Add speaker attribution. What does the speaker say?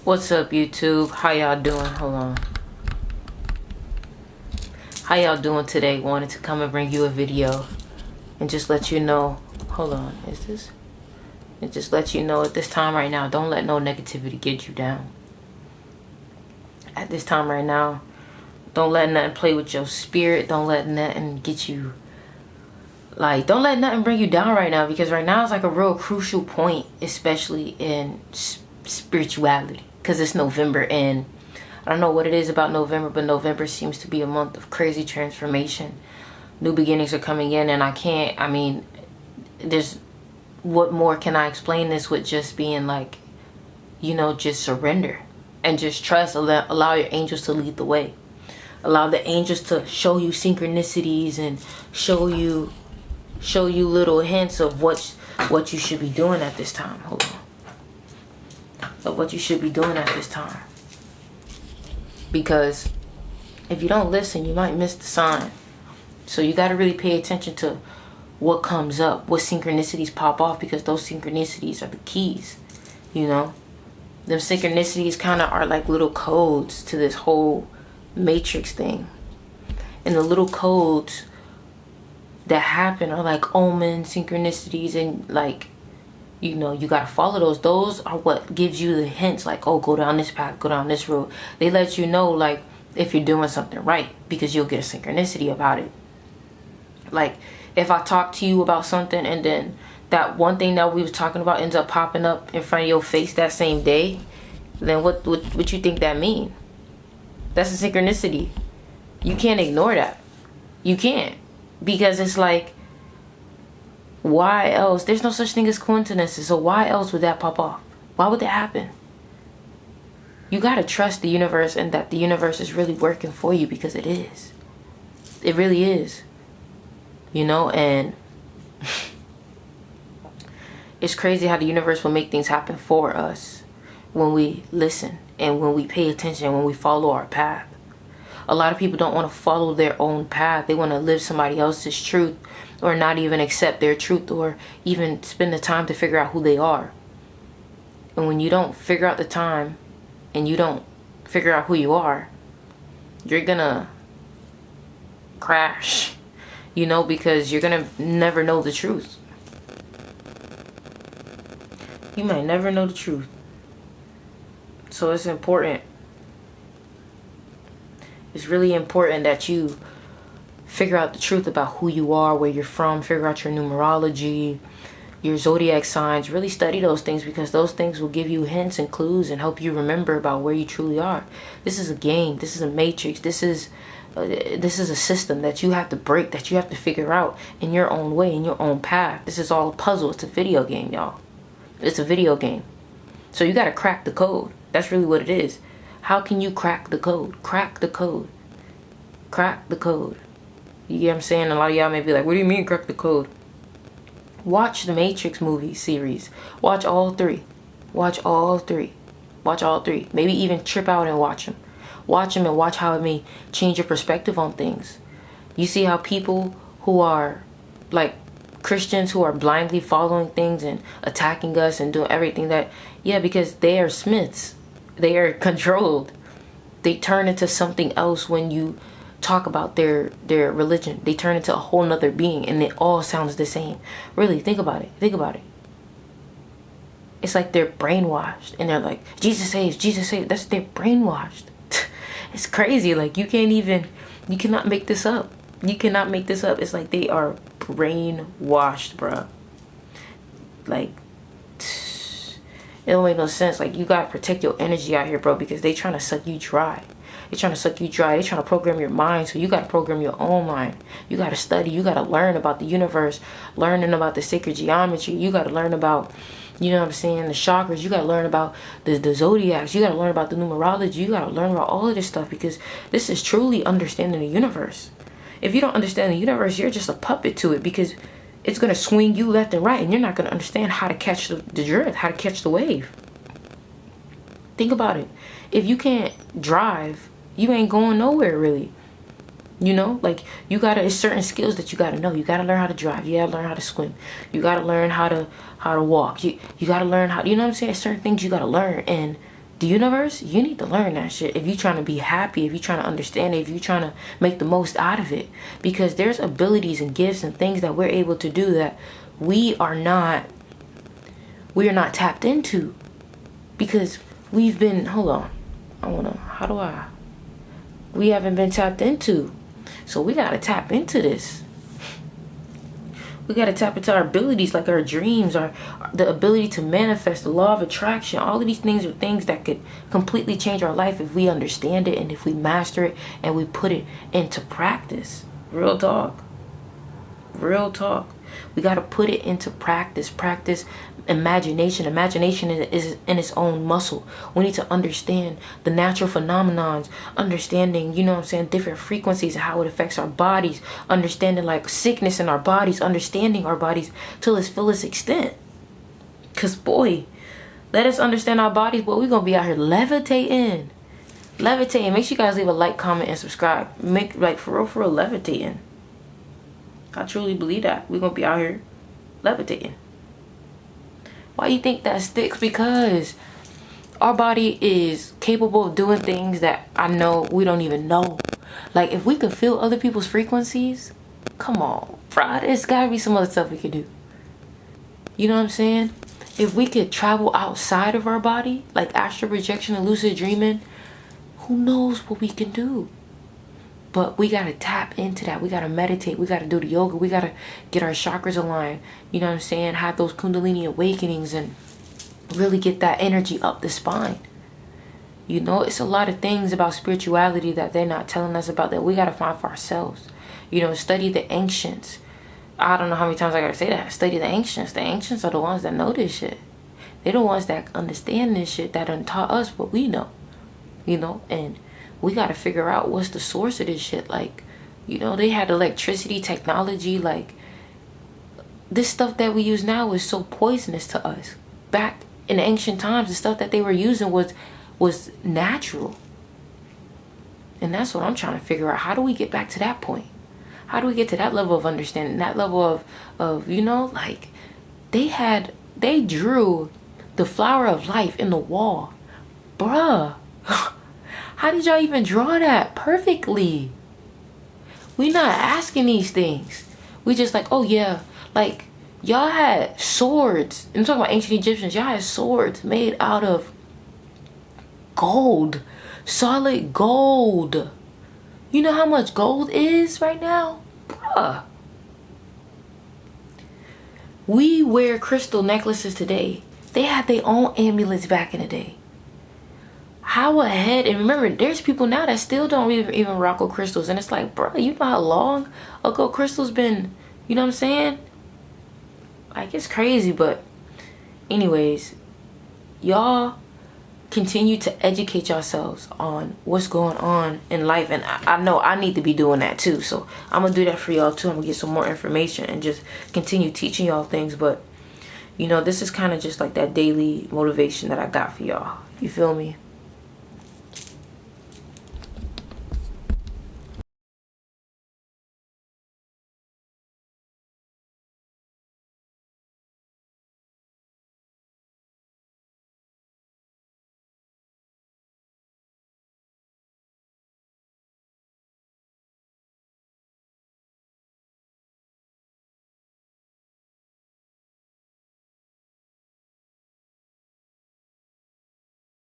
Speaker 1: What's up, YouTube? How y'all doing? Hold on. How y'all doing today? Wanted to come and bring you a video and just let you know. Hold on. Is this? And just let you know at this time right now, don't let no negativity get you down. At this time right now, don't let nothing play with your spirit. Don't let nothing get you, like, don't let nothing bring you down right now, because right now is like a real crucial point, especially in spirituality, because it's November, and I don't know what it is about November, but November seems to be a month of crazy transformation. New beginnings are coming in, and I mean, there's, what more can I explain this with just being like, you know, just surrender and just trust. Allow your angels to lead the way. Allow the angels to show you synchronicities and show you little hints of what you should be doing at this time. Hold on. Of what you should be doing at this time. Because if you don't listen, you might miss the sign. So you got to really pay attention to what comes up, what synchronicities pop off, because those synchronicities are the keys, you know. Them synchronicities kind of are like little codes to this whole matrix thing. And the little codes that happen are like omens, synchronicities, and like, you know, you got to follow those. Those are what gives you the hints, like, oh, go down this path, go down this road. They let you know, like, if you're doing something right, because you'll get a synchronicity about it. Like, if I talk to you about something and then that one thing that we was talking about ends up popping up in front of your face that same day, then what you think that mean? That's a synchronicity. You can't ignore that. You can't. Because it's like, why else? There's no such thing as coincidences. So why else would that pop off? Why would that happen? You got to trust the universe, and that the universe is really working for you, because it is. It really is. You know, and it's crazy how the universe will make things happen for us when we listen and when we pay attention, when we follow our path. A lot of people don't want to follow their own path. They want to live somebody else's truth, or not even accept their truth, or even spend the time to figure out who they are. And when you don't figure out the time and you don't figure out who you are, you're gonna crash. You know, because you're gonna never know the truth. You might never know the truth. So it's important. It's really important that you figure out the truth about who you are, where you're from, figure out your numerology, your zodiac signs. Really study those things, because those things will give you hints and clues and help you remember about where you truly are. This is a game. This is a matrix. This is a system that you have to break, that you have to figure out in your own way, in your own path. This is all a puzzle. It's a video game, y'all. It's a video game. So you got to crack the code. That's really what it is. How can you crack the code? Crack the code. Crack the code. You get what I'm saying? A lot of y'all may be like, what do you mean crack the code? Watch the Matrix movie series. Watch all three. Watch all three. Watch all three. Maybe even trip out and watch them. Watch them and watch how it may change your perspective on things. You see how people who are like Christians, who are blindly following things and attacking us and doing everything that, yeah, because they are Smiths. They are controlled. They turn into something else when you talk about their religion. They turn into a whole nother being, and it all sounds the same. Really, think about it. Think about it. It's like they're brainwashed, and they're like, Jesus saves, Jesus saves. That's, they're brainwashed. It's crazy. Like, you cannot make this up. You cannot make this up. It's like they are brainwashed, bruh. Like, it don't make no sense. Like, you gotta protect your energy out here, bro, because they trying to suck you dry. They're trying to suck you dry. They're trying to program your mind, so you gotta program your own mind. You gotta study. You gotta learn about the universe, learning about the sacred geometry. You gotta learn about, you know what I'm saying, the chakras. You gotta learn about the zodiacs. You gotta learn about the numerology. You gotta learn about all of this stuff, because this is truly understanding the universe. If you don't understand the universe, you're just a puppet to it, because it's going to swing you left and right, and you're not going to understand how to catch the drift, how to catch the wave. Think about it. If you can't drive, you ain't going nowhere, really. You know, like, you gotta, it's certain skills that you gotta know. You gotta learn how to drive. You gotta learn how to swim. You gotta learn how to walk. You gotta learn how, you know what I'm saying? Certain things you gotta learn, and The universe, you need to learn that shit if you're trying to be happy, if you're trying to understand it, if you're trying to make the most out of it. Because there's abilities and gifts and things that we're able to do that we are not tapped into. Because we've been, hold on, we haven't been tapped into. So we got to tap into this. We got to tap into our abilities, like our dreams, the ability to manifest, the law of attraction. All of these things are things that could completely change our life if we understand it and if we master it and we put it into practice. Real talk. Real talk. We got to put it into practice. Practice imagination. Imagination is in its own muscle. We need to understand the natural phenomenons, understanding, you know what I'm saying, different frequencies and how it affects our bodies, understanding like sickness in our bodies, understanding our bodies to its fullest extent. Because boy, let us understand our bodies, boy, we're going to be out here levitating. Levitating. Make sure you guys leave a like, comment, and subscribe. Make, like, for real, levitating. I truly believe that. We're going to be out here levitating. Why you think that sticks? Because our body is capable of doing things that I know we don't even know. Like, if we could feel other people's frequencies, come on, bro, there's gotta be some other stuff we could do. You know what I'm saying? If we could travel outside of our body, like astral projection and lucid dreaming, who knows what we can do? But we got to tap into that. We got to meditate. We got to do the yoga. We got to get our chakras aligned. You know what I'm saying? Have those kundalini awakenings and really get that energy up the spine. You know, it's a lot of things about spirituality that they're not telling us about that we got to find for ourselves. You know, study the ancients. I don't know how many times I got to say that. Study the ancients. The ancients are the ones that know this shit. They're the ones that understand this shit, that done taught us what we know. You know, and we got to figure out what's the source of this shit. Like, you know, they had electricity, technology. Like, this stuff that we use now is so poisonous to us. Back in ancient times, the stuff that they were using was natural. And that's what I'm trying to figure out. How do we get back to that point? How do we get to that level of understanding? That level of you know, like, they drew the flower of life in the wall. Bruh. How did y'all even draw that perfectly? We not asking these things. We just like, oh yeah, like, y'all had swords. I'm talking about ancient Egyptians. Y'all had swords made out of gold. Solid gold. You know how much gold is right now? Bruh. We wear crystal necklaces today. They had their own amulets back in the day. How ahead? And remember, there's people now that still don't even rock with crystals. And it's like, bro, you know how long ago crystals been, you know what I'm saying? Like, it's crazy. But anyways, y'all continue to educate yourselves on what's going on in life. And I know I need to be doing that too. So I'm going to do that for y'all too. I'm going to get some more information and just continue teaching y'all things. But, you know, this is kind of just like that daily motivation that I got for y'all. You feel me?